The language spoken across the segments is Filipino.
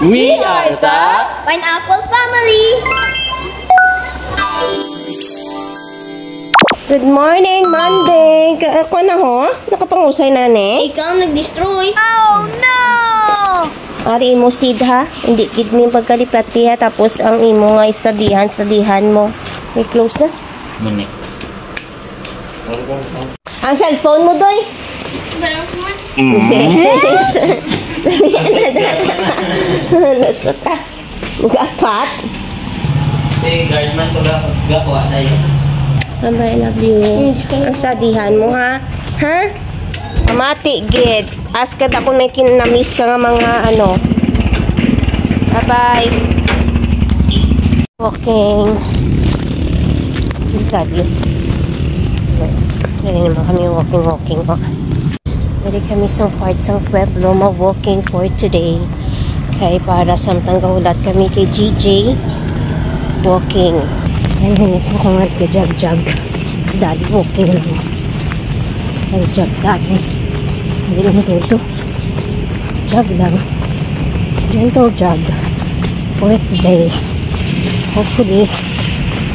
We are the Pineapple Family! Good morning, Monday! Ako na ho? Nakapangusay na ne? Ikaw nag-destroy. Oh no! Ari mo seed ha? Hindi kidney pagkalipati ha. Tapos ang imo nga studyhan mo. May close na? Manik. Ang cellphone mo, Doy? Lusot ah. Gapat. Guard man ko lang. Gawa na yun. I love you. Ang studyhan mo ha? Ha? Amati, gid. Ask ka ako na kinamiss ka nga mga ano. Bye-bye. Walking. Love you. Hindi naman kami walking. Oh. Pwede kami sa parts ng Pueblo ma-walking for today. Kaya para samtang gahulat kami kay GJ. Walking. Ay, hinits na kong nagka-jog. Si Daddy walking lang. Ay, jog Daddy. Hindi naman dito. Jog lang. Gentle jog. For today. Hopefully,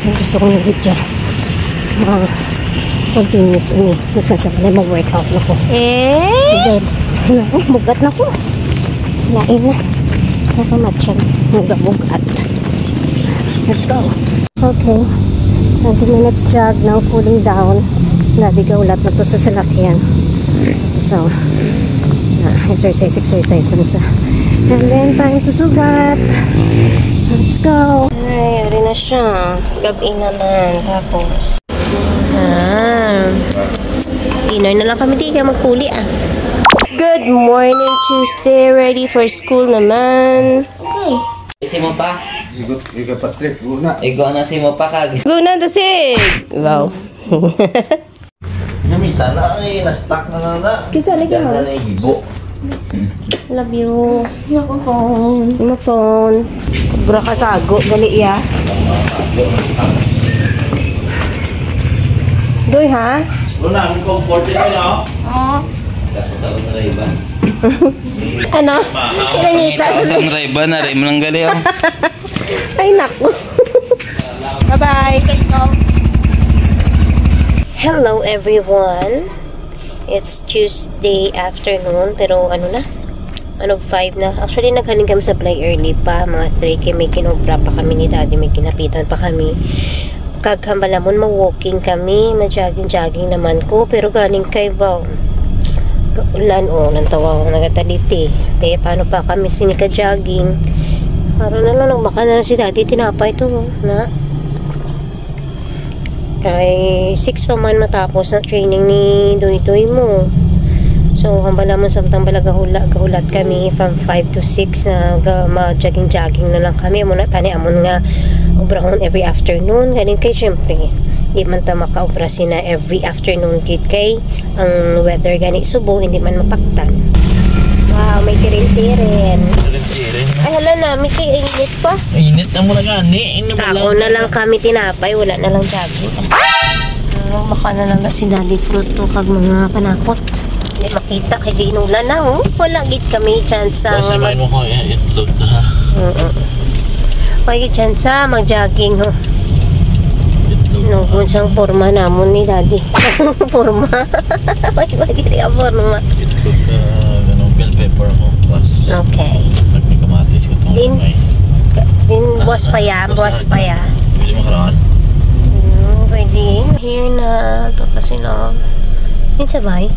ang gusto kong nag-video. Continuous ini. Gusto sa pala mag-workout na ko. Bugat na ko. Lain na. Saan ka matsyag? Bugat. Let's go. Okay. 20 minutes jog. Now cooling down. Nabigawlat na to sa salakyan. So, exercise mo sa. And then, time to sugat. Let's go. Ay, ari na siya. Gabi naman. Tapos, Inoy na lang kami di ka magpuli ah. Good morning, Tuesday. Ready for school naman. Okay. Si mo pa? Iga Patrick, guna. Igo na si mo pa kag. Guna dasig. Wow. Namita na ay na-stuck na na. Kisa lagi mo. Ganda na igibo. Love you. Yung phone. Kubra ka tago. Gali ya. Doy ha? Luna, ang comforted ka na Oo. Tapos na iba. Ano? Pinangita sa Iba na rin mo nang gali oh. Ay naku. Bye-bye. Hello everyone. It's Tuesday afternoon pero ano na? 5 na. Actually naghaling kami sa play early pa. Mga 3 kaya may kinobra pa kami ni Daddy. May kinapitan pa kami. Kaghambalamon ma-walking kami. Ma-jogging naman ko. Pero galing kay Bao. Ulan nantawa ko nagataliti. Kaya paano pa kami sinika-jogging. Araw na lang baka na si Daddy tinapay ito na. Kay 6 pa man matapos na training ni Doy mo. So hambalamon samtang bala gahulat kami from 5 to 6 na ma-jogging na lang kami. Muna tani amon nga obrahon every afternoon. Galing kay syempre di man ta maka-obra sina every afternoon kay ang weather gani Subo hindi man mapaktan. Wow, may tirin-tirin. Ay hala na, may init pa. Init na mo na gani. Ako na lang kami tinapay, wala na lang jogging. Baka na lang si Daddy fruit to kag mga panakot. Hindi makita kay di inulan na oh. Wala gid kami chance sa mo ko itlog ha. Wala chance sa mag-jogging ho. No, kunsang forma namon ni Daddy. Forma. Wag ang forma. Itlog ka ganong bell pepper ko. Okay. Nagkamatis ko to. Din buwas pa ya. Pwede mo karangan? Pwede. Here na. Ito kasi na. Yun sabay.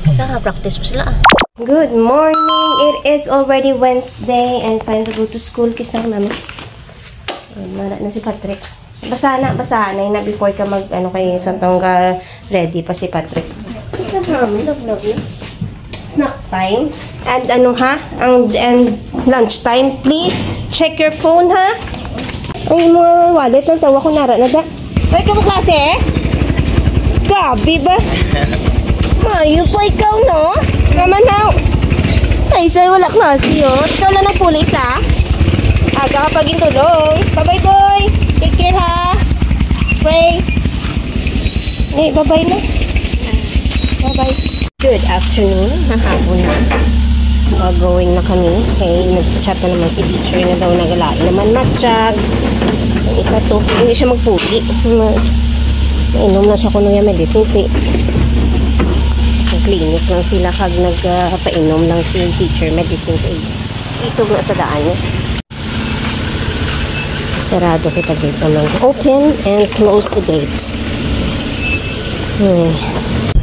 Basta practice pa sila ah. Good morning. It is already Wednesday and time to go to school. Kisang namin. Mara na si Patrick. Basa na na before ka mag ano kay santong ka ready pa si Patrick. Kisang namin. Love na. Snack time. And ano ha? And lunch time. Please check your phone ha. Ay mga wallet ng tawa ko nara na da. Ay ka mo klase? Gabi ba? Mayo po ikaw no? Naman na. Ay sa'yo wala klase yun. Ikaw lang ng pulis ha? Aga kapag intulong. Bye-bye Doy. Take care ha. Pray. Eh, bye-bye na. Bye-bye. Good afternoon. Nahapon na. Going na kami. Okay, nag-chat na naman si teacher na daw nagalain naman matchag. So, isa to, hindi siya magpuli. Nainom na siya kung yung medicine. Clinic lang sila kag nagpainom lang si teacher medicine. Isog na sa daan niya. Sarado kita gate naman. Open and close the gate.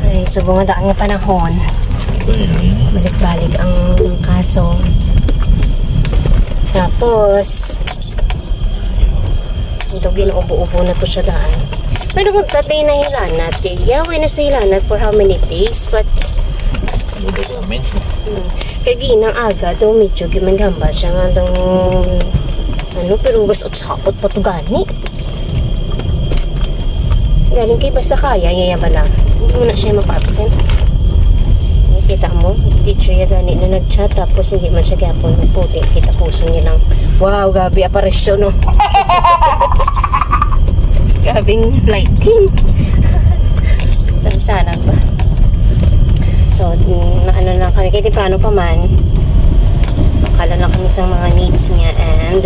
Ay, so bungadaan nga panahon. Balik-balik ang kaso. Tapos ito ginaubo-ubo na to siya daan. Pero kung tatay na hilanat, yaway na sa hilanat for how many days? But kagi nang aga daw medyo gimangamba siya nga daw ano, pero gasot sakot pa to gani. Galing kay basta kaya, yaya ba lang. Hindi mo na siya mapa-absent. Kita mo, teacher niya gani na nag-chat tapos hindi man siya gapon magputi. Kita puso niya lang. Wow, gabi aparisyon no. Gabing lighting. Sana pa. So, ano lang kami. Kaya temprano pa man. Makala lang kami sa mga needs niya and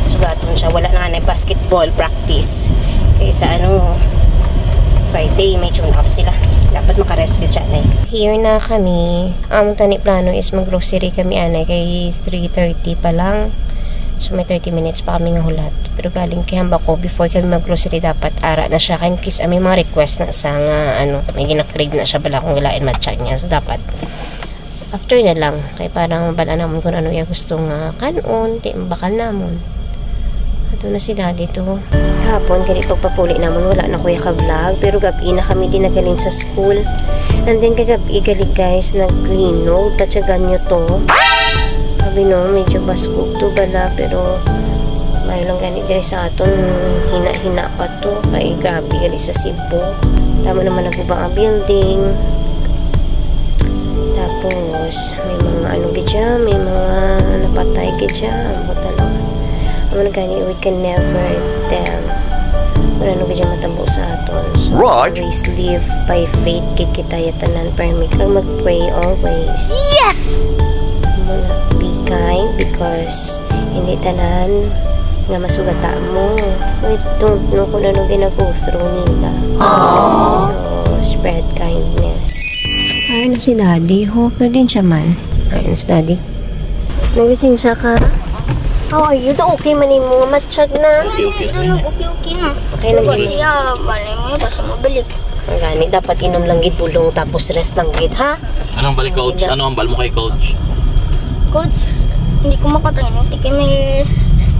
sugaton siya. Wala na basketball practice. Kaya sa ano, Friday, may tune up sila. Dapat makarest siya na. Here na kami. Ang tani plano is mag-grocery kami anay kay 3:30 pa lang. So may 30 minutes pa kami nga hulat. Pero galing kay hamba ko before kami mag-grocery dapat ara na siya kan kis may mga request na sa nga ano, may gina-crave na siya bala kung ilain matcha niya. So dapat after na lang kay parang bala namon kung ano yung gusto nga kanon, di bakal namon. Ato na si daddy to. Hapon kani pagpapuli namon wala na kuya ka-vlog pero gabi na kami din nagalin sa school. And then kagabi galing guys nag-clean note tatsagan nyo to. Sabi no, medyo baskog to bala pero may lang ganit diri sa aton hina-hina pa to kay grabe gali sa Cebu. Tama naman nagubang ang building. Tapos may mga ano gidya, may mga napatay gidya. Buta lang. Ano gani we can never tell. Wala no gidya matabo sa aton. So always live by faith kit kita yatanan permit kang mag-pray always. Yes! Be kind because hindi tanan nga masugata mo. We don't know kung ano ginag-go through nila. So, spread kindness. Ayun na si daddy. Hopper din siya man. Ayun si daddy. Nagising siya ka? How are you? Okay manin mo. Matsyag na. Okay na. Okay lang Kasi gini. balay mo basta mabalik. Ang gani. Dapat inom lang gid bulong tapos rest lang gid ha? Anong balik coach? Ano ang bal mo kay coach? Coach, hindi ko makatrain. Hindi kayo may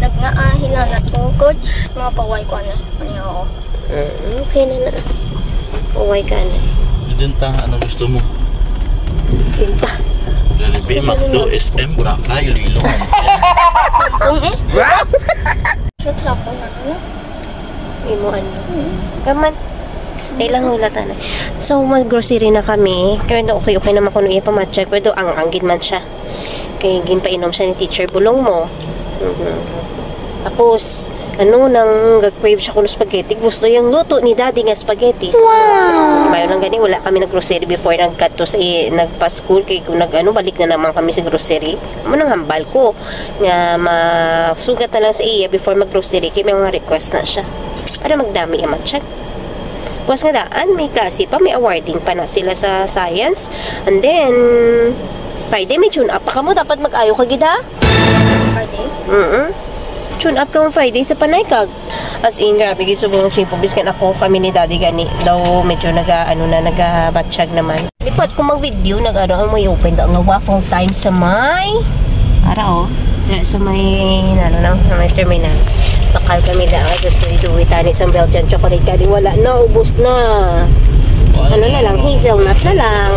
nag-naahilanat ko. Coach, mga paway ko na. Ano yung ako? Okay na na. Uway ka na. Dinta, ano gusto mo? Tinta. Jollibee, McDo, SM, Boracay, Iloilo. Kung shoot sa ako na ano? Imo ano. Kaman. Kailang hulatan na. So, mag-grocery na kami. Kaya okay naman kung iya pa matcheck. Pero ang anggit man siya. Kaya ginpainom siya ni teacher bulong mo. Tapos, ano, nang gag-crave siya kung spaghetti. Gusto yung luto ni daddy nga spaghetti. So, mayo lang gani, wala kami nag-grocery before nagkato sa nagpa-school. Kaya kung balik na naman kami sa grocery. Manang hambal ko. Nga, masugat na lang sa iya before mag-grocery. Kaya may mga request na siya. Para magdami yung matcheck. Tapos nga daan, may klase pa, may awarding pa na sila sa science. And then, Friday, may tune up pa ka mo. Dapat mag-ayo ka gida. Friday? Tune up ka mo Friday sa Panaykag. As in, grabe, gisubong siya pobiskan ako kami ni daddy gani. Daw medyo nag-batsyag naman. Lipat ko mag-video, nag-ano mo i-open daw nga waffle time sa may ara sa may terminal. Bakal kami daw. Gusto i-do tani sa Belgian chocolate kani. Wala na, ubos na. Ano na lang, hazelnut na lang.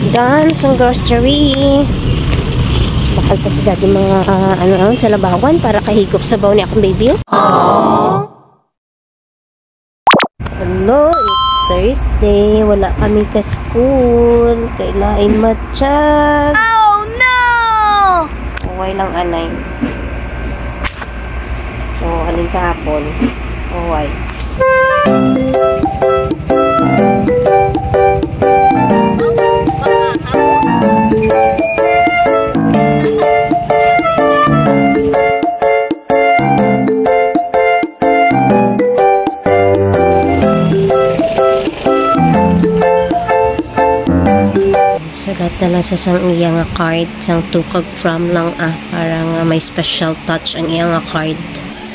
Done sa grocery. Bakal pa si daddy mga sa labawan para kahigop sa baw ni akong baby. Hello, it's Thursday. Wala kami ka school. Kailain matchag. Oh no! Uway lang anay. So, aling kahapon. Uway. Sulat na lang sa sang iya nga card. Sang tukag from lang para nga may special touch ang iya nga card.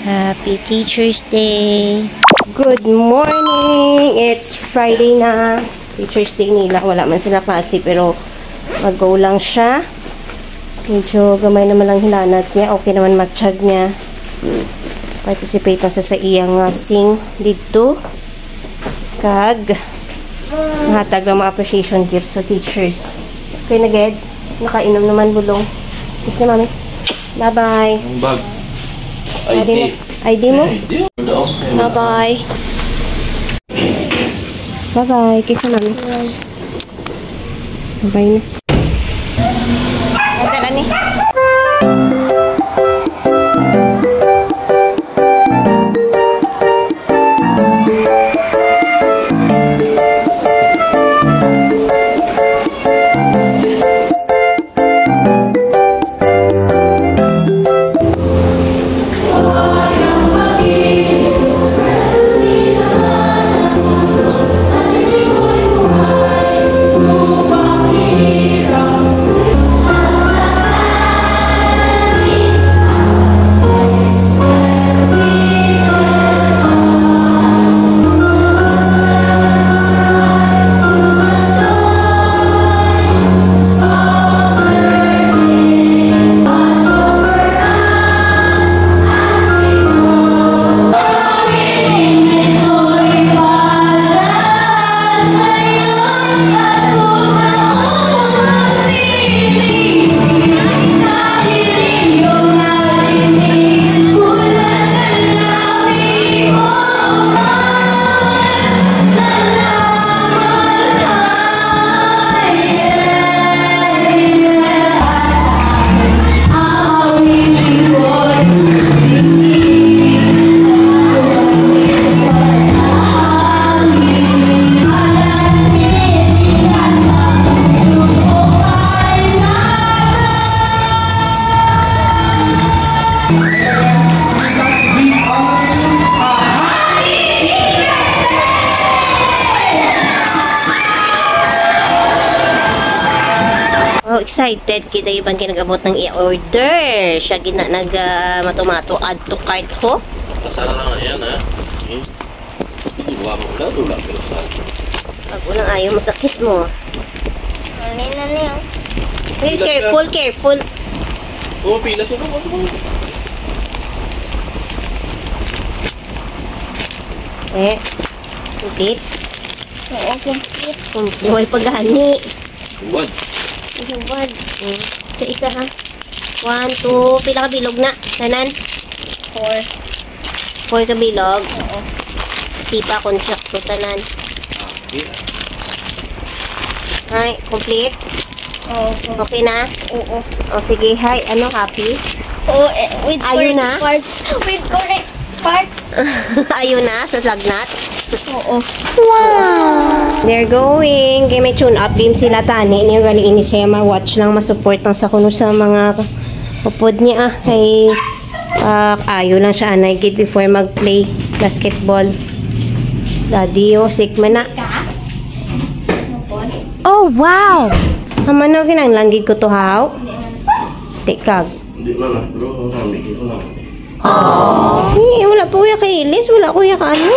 Happy Teacher's Day! Good morning! It's Friday na. Teacher's Day nila. Wala man sila klase pero mag-go lang siya. Medyo gamay naman lang hilanat niya. Okay naman matchag niya. Participate na sa iyang sing dito. Kag hatag lang mga appreciation gifts sa teachers. Okay na, Ged? Nakainom naman bulong. Kiss na, Mami. Bye-bye. Ang bag. ID mo? Bye-bye. Bye-bye. Kiss na, Mami. Bye-bye na. Nagdala ni. Excited kita yung kinagabot ng i-order. Siya gina nag-matomato add to cart ho. Kasala lang na yan, ha? Hindi mo wala pero saan. Pag unang ayaw, masakit mo. Ano na niya? Careful. Oo, pila siya. Complete. Oo, complete. Huwag paghani. What? Huwag. Isa ha. 1, 2, pila ka bilog na? Tanan? 4 ka bilog? Oo. Sipa, konsyakto, tanan. Hi, complete? Oo. Okay na? Oo. O sige, hi. Ano, happy? Oo, with Ayun correct na? parts. With correct parts. Ayun na, sa sagnat. Oo. Wow! They're going. Kaya may tune-up game sila, Tani. Yung galing ini siya ma-watch lang, ma-support lang sa kuno sa mga upod niya. Kay ayo lang siya, anay gid before mag-play basketball. Daddy, sick man na. Oh, wow! Haman na, kinanglanggid ko to, how? Tikag. Hindi man na, pero namigil ko lang. Wala po kuya kay Ilis. Wala kuya ka ano.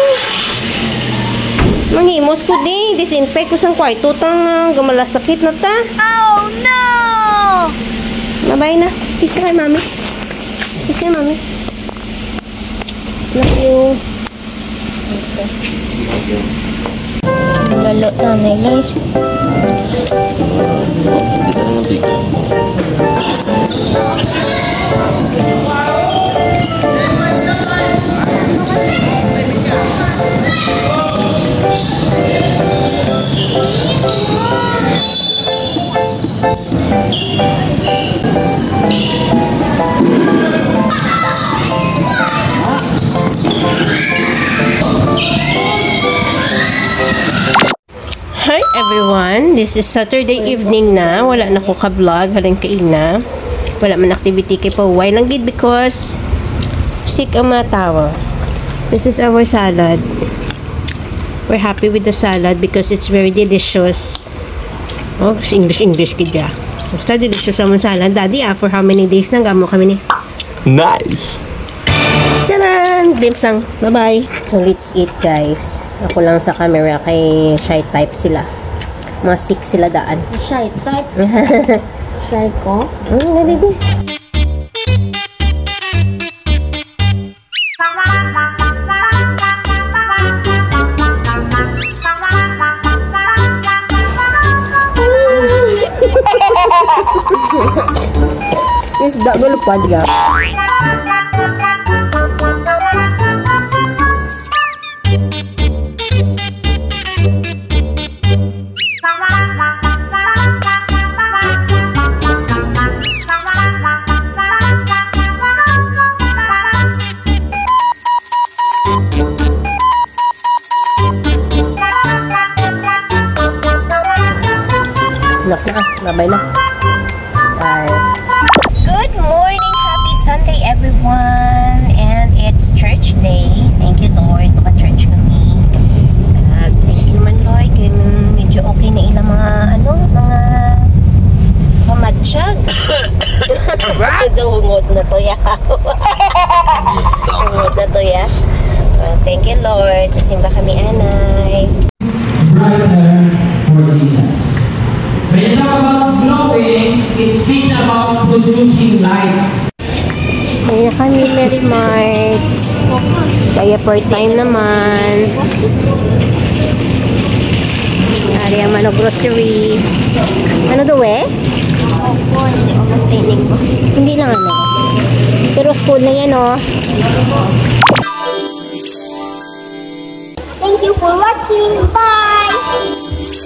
Manghimos ko di. Disinfect ko sang kwarto. Tang gumalasakit na ta. Oh, no! Bye-bye na. Kiss na kay mami. Kiss na mami. Love you. Lalo na guys. Dito naman tika. Hi everyone, this is Saturday evening na. Wala na ko ka-vlog, halang kaina. Wala man activity kay Paway lang gid because sick ang mga tawa. This is our salad. We're happy with the salad because it's very delicious. Oh, English kidya. Basta delicious naman salad. Daddy, for how many days nang gamo kami ni? Nice! Tadaan! Glimpse lang. Bye-bye. So, let's eat, guys. Ako lang sa camera kay shy type sila. Mga 6 sila daan. Shy type. Shy ko. Nalidi. Yes, dak lupad ya. Bye na. Bye. Good morning, happy Sunday everyone, and it's church day. Thank you Lord, maka-church kami. Thank you naman Lord, medyo okay na ilang mga mga pamatsyag. Hungod na to ya. Hungod na to ya. Thank you Lord, sasimba kami anay. Right there for Jesus. When you talk about glowing, it speaks about producing light. Kaya kami Mary Mart. Kaya part time naman. Ari ang mano grocery. Ano daw eh? Opo, hindi ako maintaining ko. Hindi lang ano. Pero school na yan oh. Thank you for watching. Bye!